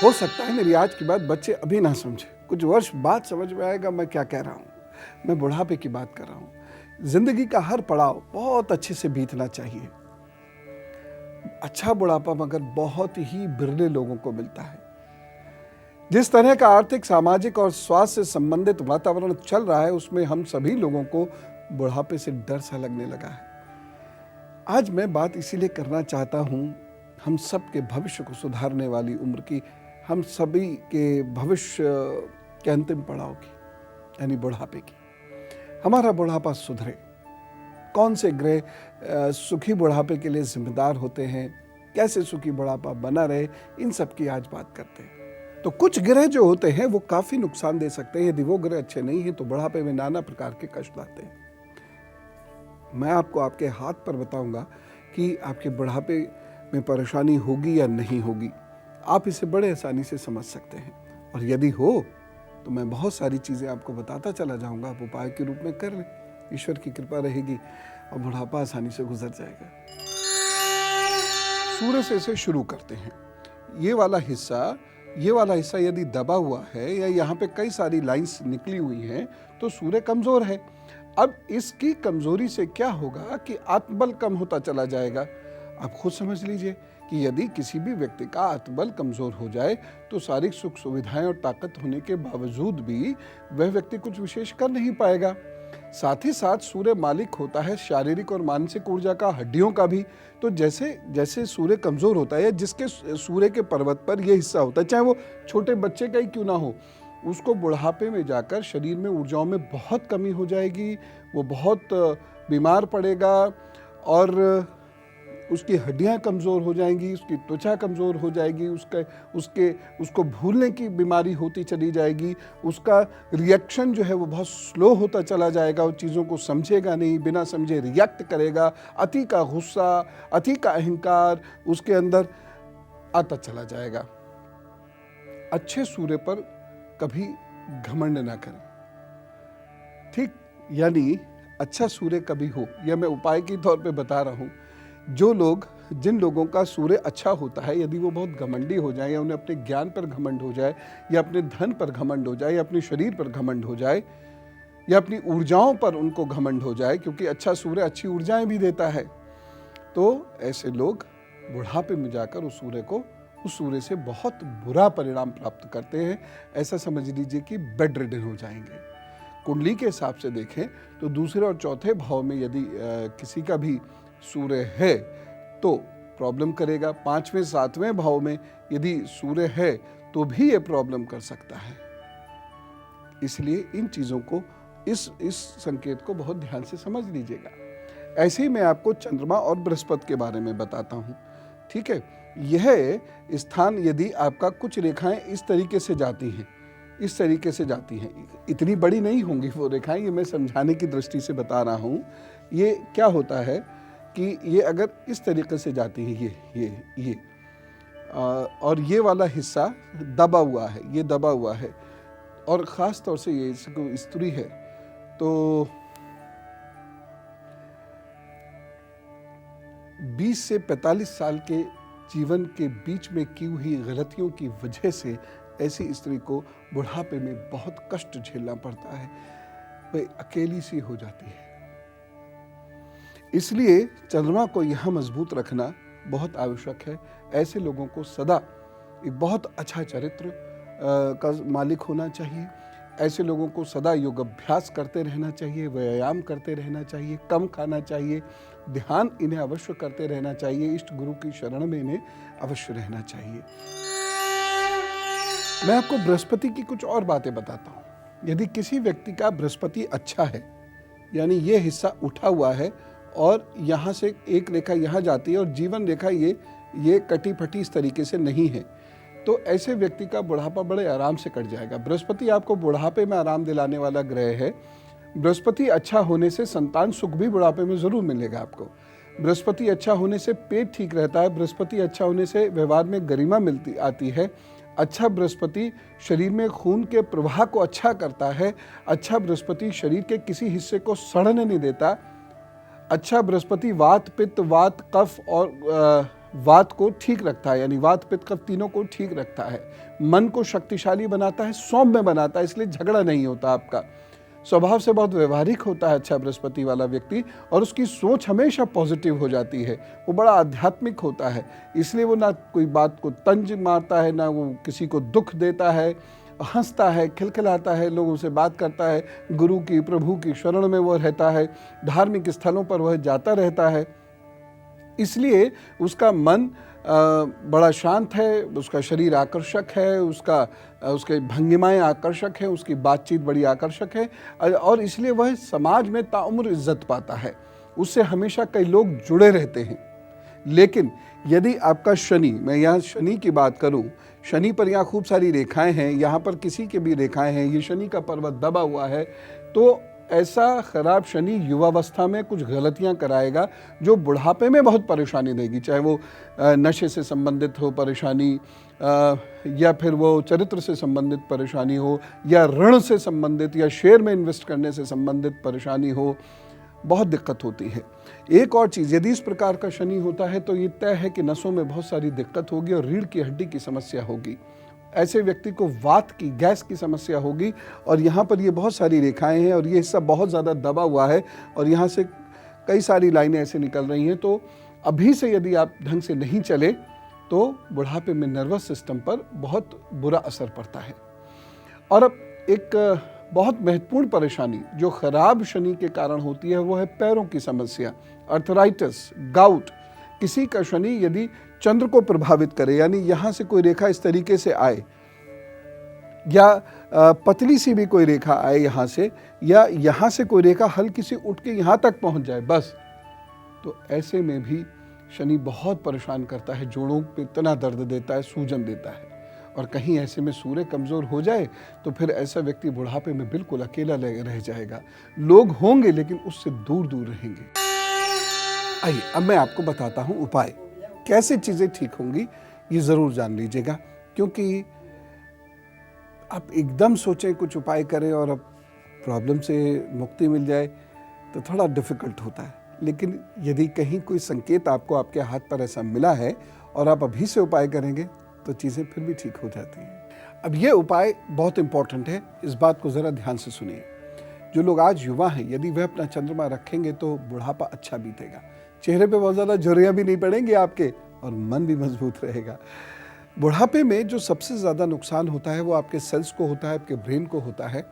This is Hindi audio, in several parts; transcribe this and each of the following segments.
हो सकता है मेरी आज की बात बच्चे अभी ना समझे, कुछ वर्ष बाद समझ में आएगा मैं क्या कह रहा हूँ। मैं बुढ़ापे की बात कर रहा हूँ। जिंदगी का हर पड़ाव बहुत अच्छे से बीतना चाहिए। अच्छा बुढ़ापा मगर बहुत ही बिरले लोगों को मिलता है। जिस तरह का आर्थिक, सामाजिक और स्वास्थ्य से संबंधित वातावरण चल रहा है, उसमें हम सभी लोगों को बुढ़ापे से डर सा लगने लगा है। आज मैं बात इसीलिए करना चाहता हूँ, हम सब के भविष्य को सुधारने वाली उम्र की, हम सभी के भविष्य के अंतिम पड़ाव की, यानी बुढ़ापे की। हमारा बुढ़ापा सुधरे। कौन से ग्रह सुखी बुढ़ापे के लिए जिम्मेदार होते हैं, कैसे सुखी बुढ़ापा बना रहे, इन सब की आज बात करते हैं। तो कुछ ग्रह जो होते हैं वो काफी नुकसान दे सकते हैं। यदि वो ग्रह अच्छे नहीं हैं तो बुढ़ापे में नाना प्रकार के कष्ट आते हैं। मैं आपको आपके हाथ पर बताऊंगा कि आपके बुढ़ापे में परेशानी होगी या नहीं होगी। आप इसे बड़े आसानी से समझ सकते हैं, और यदि हो तो मैं बहुत सारी चीज़ें आपको बताता चला जाऊंगा। आप उपाय के रूप में कर लें, ईश्वर की कृपा रहेगी और बुढ़ापा आसानी से गुजर जाएगा। सूर्य से इसे शुरू करते हैं। ये वाला हिस्सा यदि दबा हुआ है या यहाँ पे कई सारी लाइंस निकली हुई हैं तो सूर्य कमज़ोर है। अब इसकी कमज़ोरी से क्या होगा कि आत्मबल कम होता चला जाएगा। आप खुद समझ लीजिए कि यदि किसी भी व्यक्ति का आत्मबल कमज़ोर हो जाए तो शारीरिक सुख सुविधाएं और ताकत होने के बावजूद भी वह व्यक्ति कुछ विशेष कर नहीं पाएगा। साथ ही साथ सूर्य मालिक होता है शारीरिक और मानसिक ऊर्जा का, हड्डियों का भी। तो जैसे जैसे सूर्य कमज़ोर होता है, जिसके सूर्य के पर्वत पर यह हिस्सा होता है, चाहे वो छोटे बच्चे का ही क्यों ना हो, उसको बुढ़ापे में जाकर शरीर में ऊर्जाओं में बहुत कमी हो जाएगी। वो बहुत बीमार पड़ेगा और उसकी हड्डियां कमज़ोर हो जाएंगी, उसकी त्वचा कमज़ोर हो जाएगी, उसको भूलने की बीमारी होती चली जाएगी। उसका रिएक्शन जो है वो बहुत स्लो होता चला जाएगा। वो चीज़ों को समझेगा नहीं, बिना समझे रिएक्ट करेगा। अति का गुस्सा, अति का अहंकार उसके अंदर आता चला जाएगा। अच्छे सूर्य पर कभी घमंड ना करें, ठीक? यानी अच्छा सूर्य कभी हो, यह मैं उपाय के तौर पे बता रहा हूँ। जिन लोगों का सूर्य अच्छा होता है, यदि वो बहुत घमंडी हो जाए, या उन्हें अपने ज्ञान पर घमंड हो जाए, या अपने धन पर घमंड हो जाए, या अपने शरीर पर घमंड हो जाए, या अपनी ऊर्जाओं पर उनको घमंड हो जाए, क्योंकि अच्छा सूर्य अच्छी ऊर्जाएं भी देता है, तो ऐसे लोग बुढ़ापे में जाकर उस सूर्य से बहुत बुरा परिणाम प्राप्त करते हैं। ऐसा समझ लीजिए कि बेड रिडन हो जाएंगे। कुंडली के हिसाब से देखें तो दूसरे और चौथे भाव में यदि किसी का भी सूर्य है तो प्रॉब्लम करेगा। 5वें 7वें भाव में यदि सूर्य है तो भी ये प्रॉब्लम कर सकता है। इसलिए इन चीज़ों को, इस संकेत को बहुत ध्यान से समझ लीजिएगा। ऐसे ही मैं आपको चंद्रमा और बृहस्पति के बारे में बताता हूँ, ठीक है? यह स्थान यदि आपका कुछ रेखाएं इस तरीके से जाती हैं, इतनी बड़ी नहीं होंगी वो रेखाएं, ये मैं समझाने की दृष्टि से बता रहा हूँ। ये क्या होता है कि ये अगर इस तरीके से जाती है, ये और ये वाला हिस्सा दबा हुआ है, और ख़ास तौर से ये इसको स्त्री है तो 20 से 45 साल के जीवन के बीच में की हुई गलतियों की वजह से ऐसी स्त्री को बुढ़ापे में बहुत कष्ट झेलना पड़ता है। वह अकेली सी हो जाती है। इसलिए चंद्रमा को यहाँ मजबूत रखना बहुत आवश्यक है। ऐसे लोगों को सदा एक बहुत अच्छा चरित्र का मालिक होना चाहिए। ऐसे लोगों को सदा योग अभ्यास करते रहना चाहिए, व्यायाम करते रहना चाहिए, कम खाना चाहिए, ध्यान इन्हें अवश्य करते रहना चाहिए, इष्ट गुरु की शरण में इन्हें अवश्य रहना चाहिए। मैं आपको बृहस्पति की कुछ और बातें बताता हूँ। यदि किसी व्यक्ति का बृहस्पति अच्छा है, यानी ये हिस्सा उठा हुआ है और यहाँ से एक रेखा यहाँ जाती है और जीवन रेखा ये कटी फटी इस तरीके से नहीं है, तो ऐसे व्यक्ति का बुढ़ापा बड़े आराम से कट जाएगा। बृहस्पति आपको बुढ़ापे में आराम दिलाने वाला ग्रह है। बृहस्पति अच्छा होने से संतान सुख भी बुढ़ापे में जरूर मिलेगा आपको। बृहस्पति अच्छा होने से पेट ठीक रहता है। बृहस्पति अच्छा होने से व्यवहार में गरिमा आती है। अच्छा बृहस्पति शरीर में खून के प्रवाह को अच्छा करता है। अच्छा बृहस्पति शरीर के किसी हिस्से को सड़ने नहीं देता। अच्छा बृहस्पति वात, पित्त, वात, कफ और वात को ठीक रखता है, यानी वात पित्त कफ तीनों को ठीक रखता है, मन को शक्तिशाली बनाता है, सौम्य बनाता है, इसलिए झगड़ा नहीं होता आपका, स्वभाव से बहुत व्यवहारिक होता है अच्छा बृहस्पति वाला व्यक्ति, और उसकी सोच हमेशा पॉजिटिव हो जाती है, वो बड़ा आध्यात्मिक होता है, इसलिए वो ना कोई बात को तंज मारता है, ना वो किसी को दुख देता है, हंसता है, खिलखिलाता है, लोगों से बात करता है, गुरु की प्रभु की शरण में वो रहता है, धार्मिक स्थलों पर वह जाता रहता है, इसलिए उसका मन बड़ा शांत है, उसका शरीर आकर्षक है, उसके भंगिमाएं आकर्षक हैं, उसकी बातचीत बड़ी आकर्षक है, और इसलिए वह समाज में ताउम्र इज्जत पाता है, उससे हमेशा कई लोग जुड़े रहते हैं। लेकिन यदि आपका शनि, मैं यहाँ शनि की बात करूँ, शनि पर यहाँ खूब सारी रेखाएं हैं, यहाँ पर किसी के भी रेखाएं हैं, ये शनि का पर्वत दबा हुआ है, तो ऐसा खराब शनि युवावस्था में कुछ गलतियां कराएगा जो बुढ़ापे में बहुत परेशानी देगी, चाहे वो नशे से संबंधित हो परेशानी, या फिर वो चरित्र से संबंधित परेशानी हो, या ऋण से संबंधित, या शेयर में इन्वेस्ट करने से संबंधित परेशानी हो, बहुत दिक्कत होती है। एक और चीज़, यदि इस प्रकार का शनि होता है तो ये तय है कि नसों में बहुत सारी दिक्कत होगी और रीढ़ की हड्डी की समस्या होगी, ऐसे व्यक्ति को वात की, गैस की समस्या होगी, और यहाँ पर ये बहुत सारी रेखाएं हैं और ये हिस्सा बहुत ज़्यादा दबा हुआ है और यहाँ से कई सारी लाइनें ऐसे निकल रही हैं, तो अभी से यदि आप ढंग से नहीं चले तो बुढ़ापे में नर्वस सिस्टम पर बहुत बुरा असर पड़ता है। और अब एक बहुत महत्वपूर्ण परेशानी जो खराब शनि के कारण होती है वो है पैरों की समस्या, अर्थराइटिस, गाउट। किसी का शनि यदि चंद्र को प्रभावित करे, यानी यहाँ से कोई रेखा इस तरीके से आए, या पतली सी भी कोई रेखा आए यहाँ से, या यहाँ से कोई रेखा हल्की सी उठ के यहाँ तक पहुँच जाए बस, तो ऐसे में भी शनि बहुत परेशान करता है, जोड़ों पे इतना दर्द देता है, सूजन देता है। और कहीं ऐसे में सूर्य कमज़ोर हो जाए तो फिर ऐसा व्यक्ति बुढ़ापे में बिल्कुल अकेला रह जाएगा, लोग होंगे लेकिन उससे दूर दूर रहेंगे। आइए अब मैं आपको बताता हूँ उपाय, कैसे चीज़ें ठीक होंगी, ये ज़रूर जान लीजिएगा, क्योंकि आप एकदम सोचें कुछ उपाय करें और अब प्रॉब्लम से मुक्ति मिल जाए तो थोड़ा डिफ़िकल्ट होता है। लेकिन यदि कहीं कोई संकेत आपको आपके हाथ पर ऐसा मिला है और आप अभी से उपाय करेंगे तो चीज़ें फिर भी ठीक हो जाती हैं। अब ये उपाय बहुत इंपॉर्टेंट है, इस बात को ज़रा ध्यान से सुनिए। जो लोग आज युवा हैं, यदि वह अपना चंद्रमा रखेंगे तो बुढ़ापा अच्छा बीतेगा, चेहरे पे बहुत ज़्यादा झुर्रियाँ भी नहीं पड़ेंगी आपके, और मन भी मजबूत रहेगा। बुढ़ापे में जो सबसे ज़्यादा नुकसान होता है वो आपके सेल्स को होता है, आपके ब्रेन को होता है,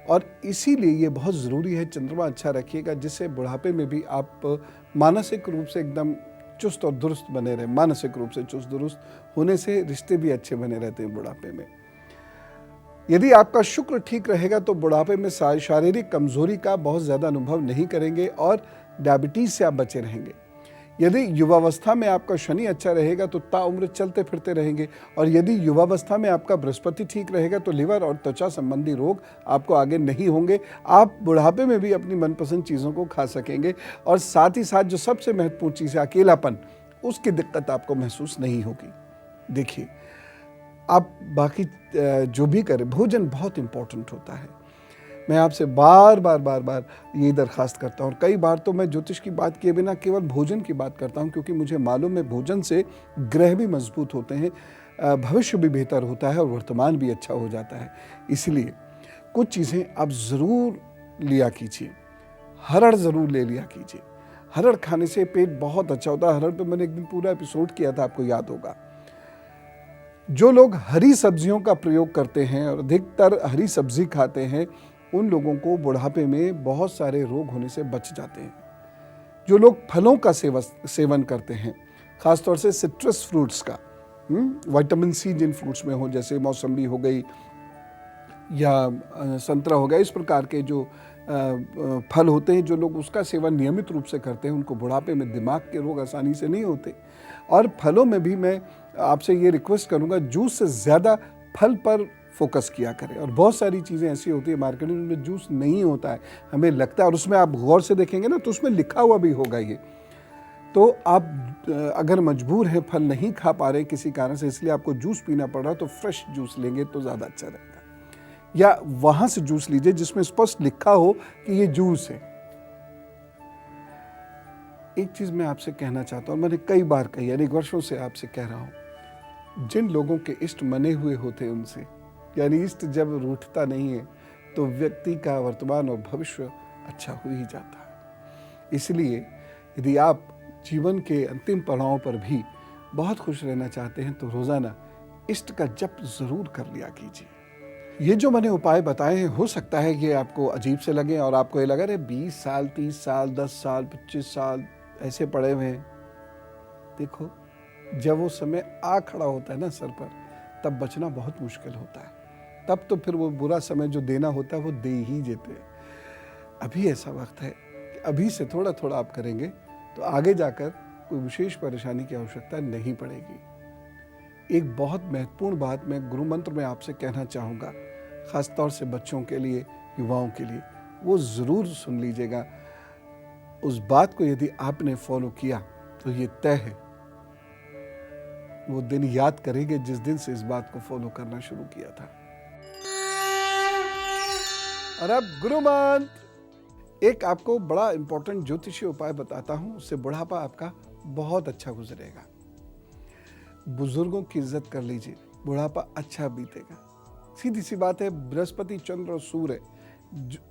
और इसीलिए ये बहुत ज़रूरी है चंद्रमा अच्छा रखिएगा, जिससे बुढ़ापे में भी आप मानसिक रूप से एकदम चुस्त और दुरुस्त बने रहें। मानसिक रूप से चुस्त दुरुस्त होने से रिश्ते भी अच्छे बने रहते हैं बुढ़ापे में। यदि आपका शुक्र ठीक रहेगा तो बुढ़ापे में शारीरिक कमजोरी का बहुत ज़्यादा अनुभव नहीं करेंगे और डायबिटीज़ से आप बचे रहेंगे। यदि युवावस्था में आपका शनि अच्छा रहेगा तो ताउम्र चलते फिरते रहेंगे, और यदि युवावस्था में आपका बृहस्पति ठीक रहेगा तो लिवर और त्वचा संबंधी रोग आपको आगे नहीं होंगे। आप बुढ़ापे में भी अपनी मनपसंद चीज़ों को खा सकेंगे, और साथ ही साथ जो सबसे महत्वपूर्ण चीज़ है अकेलापन, उसकी दिक्कत आपको महसूस नहीं होगी। देखिए, आप बाकी जो भी करें, भोजन बहुत इम्पोर्टेंट होता है। मैं आपसे बार बार ये दरख्वास्त करता हूँ, और कई बार तो मैं ज्योतिष की बात किए बिना केवल भोजन की बात करता हूँ, क्योंकि मुझे मालूम है भोजन से ग्रह भी मजबूत होते हैं, भविष्य भी बेहतर होता है और वर्तमान भी अच्छा हो जाता है। इसलिए कुछ चीज़ें आप ज़रूर लिया कीजिए। हरड़ ज़रूर ले लिया कीजिए, हरड़ खाने से पेट बहुत अच्छा होता है। हरड़ पे मैंने एक दिन पूरा एपिसोड किया था, आपको याद होगा। जो लोग हरी सब्जियों का प्रयोग करते हैं और अधिकतर हरी सब्जी खाते हैं, उन लोगों को बुढ़ापे में बहुत सारे रोग होने से बच जाते हैं। जो लोग फलों का सेवन करते हैं, ख़ासतौर से सिट्रस फ्रूट्स का, विटामिन सी जिन फ्रूट्स में हो, जैसे मौसम्बी हो गई या संतरा हो गया, इस प्रकार के जो फल होते हैं, जो लोग उसका सेवन नियमित रूप से करते हैं, उनको बुढ़ापे में दिमाग के रोग आसानी से नहीं होते। और फलों में भी मैं आपसे ये रिक्वेस्ट करूँगा, जूस से ज़्यादा फल पर फोकस किया करें। और बहुत सारी चीज़ें ऐसी होती है मार्केट में जूस नहीं होता है, हमें लगता है, और उसमें आप गौर से देखेंगे ना तो उसमें लिखा हुआ भी होगा ये। तो आप अगर मजबूर हैं, फल नहीं खा पा रहे किसी कारण से, इसलिए आपको जूस पीना पड़ रहा है, तो फ्रेश जूस लेंगे तो ज़्यादा अच्छा रहेगा। या वहाँ से जूस लीजिए जिसमें स्पष्ट लिखा हो कि ये जूस है। एक चीज़ मैं आपसे कहना चाहता हूँ, मैंने कई बार कही, अनेक वर्षों से आपसे कह रहा हूँ, जिन लोगों के इष्ट मने हुए होते हैं उनसे, यानी इष्ट जब रूठता नहीं है तो व्यक्ति का वर्तमान और भविष्य अच्छा हो ही जाता है। इसलिए यदि आप जीवन के अंतिम पड़ाव पर भी बहुत खुश रहना चाहते हैं तो रोज़ाना इष्ट का जप ज़रूर कर लिया कीजिए। ये जो मैंने उपाय बताए हैं, हो सकता है ये आपको अजीब से लगे और आपको ये लगा रहे 20 साल, 30 साल, 10 साल, 25 साल ऐसे पड़े हुए हैं। देखो, जब वो समय आ खड़ा होता है ना सर पर, तब बचना बहुत मुश्किल होता है। तब तो फिर वो बुरा समय जो देना होता है वो दे ही देते हैं। अभी ऐसा वक्त है कि अभी से थोड़ा थोड़ा आप करेंगे तो आगे जाकर कोई विशेष परेशानी की आवश्यकता नहीं पड़ेगी। एक बहुत महत्वपूर्ण बात मैं गुरु मंत्र में आपसे कहना चाहूँगा, ख़ासतौर से बच्चों के लिए, युवाओं के लिए, वो ज़रूर सुन लीजिएगा। उस बात को यदि आपने फॉलो किया तो ये तय है, वो दिन याद करेंगे जिस दिन से इस बात को फॉलो करना शुरू किया था। और अब गुरु मंत्र, एक आपको बड़ा इंपॉर्टेंट ज्योतिषीय उपाय बताता हूं, उससे बुढ़ापा आपका बहुत अच्छा गुजरेगा। बुजुर्गों की इज्जत कर लीजिए, बुढ़ापा अच्छा बीतेगा। सीधी सी बात है, बृहस्पति, चंद्र और सूर्य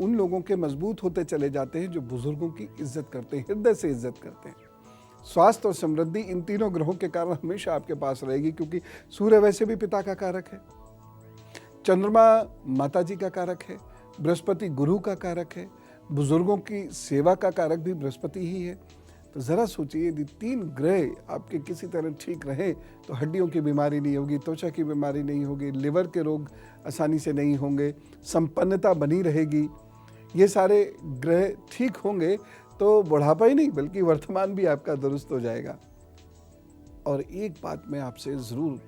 उन लोगों के मजबूत होते चले जाते हैं जो बुजुर्गों की इज्जत करते हैं, हृदय से इज्जत करते हैं। स्वास्थ्य और समृद्धि इन तीनों ग्रहों के कारण हमेशा आपके पास रहेगी, क्योंकि सूर्य वैसे भी पिता का कारक है, चंद्रमा माता जी का कारक है, बृहस्पति गुरु का कारक है, बुजुर्गों की सेवा का कारक भी बृहस्पति ही है। तो ज़रा सोचिए, यदि 3 ग्रह आपके किसी तरह ठीक रहे तो हड्डियों की बीमारी नहीं होगी, त्वचा की बीमारी नहीं होगी, लिवर के रोग आसानी से नहीं होंगे, संपन्नता बनी रहेगी। ये सारे ग्रह ठीक होंगे तो बुढ़ापा ही नहीं बल्कि वर्तमान भी आपका दुरुस्त हो जाएगा। और एक बात मैं आपसे ज़रूर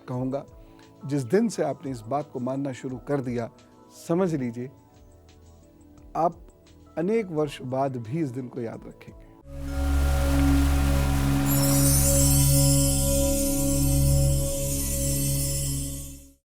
कहूँगा, जिस दिन से आपने इस बात को मानना शुरू कर दिया, समझ लीजिए आप अनेक वर्ष बाद भी इस दिन को याद रखेंगे।